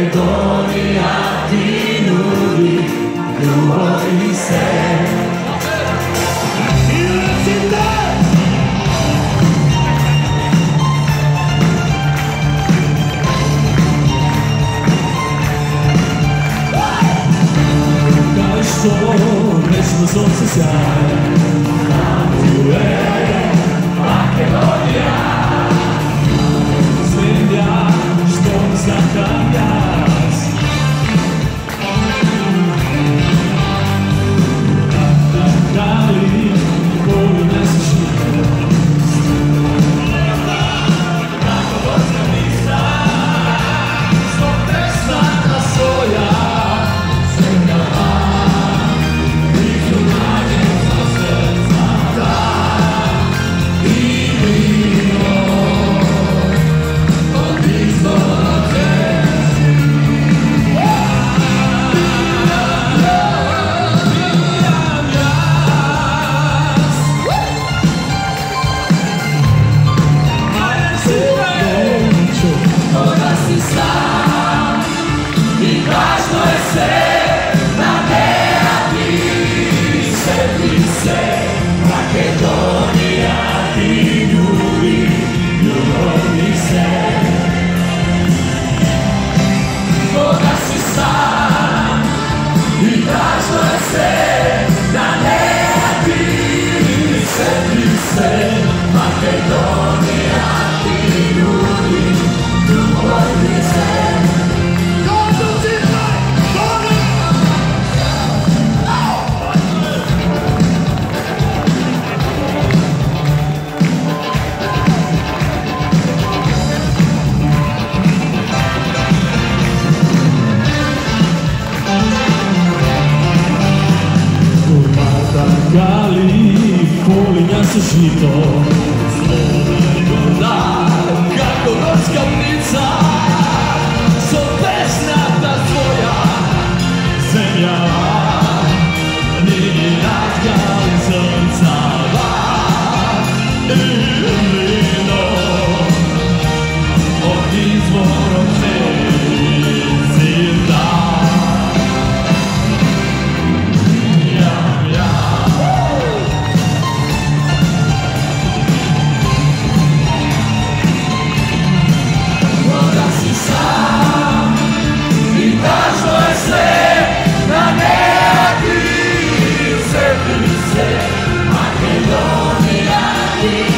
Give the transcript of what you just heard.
Makedonija ti nudi ljubav i sve. Kao što vечно sunce sjaje, tu je Makedonija, zemlja što zakam jas. Krali koju neseš nikad, kako gorska mista, svog prestanka svoja. Zemlja blizu nađenca srca, da i vino od izvora zemlji. Koga si sam i važno je sve na neati, sveti se Makedonija ti ljubi, ljubavi se. Koga si sam i važno je sve na neati, sveti se Makedonija ti ljubi, ljubavi se. Gali, polinja se žito, sloboda i gorda, kako gorska ptica, so pesnata tvoja zemlja, nije razgali srcava i vino od izvora zemlji da. Makedonija ti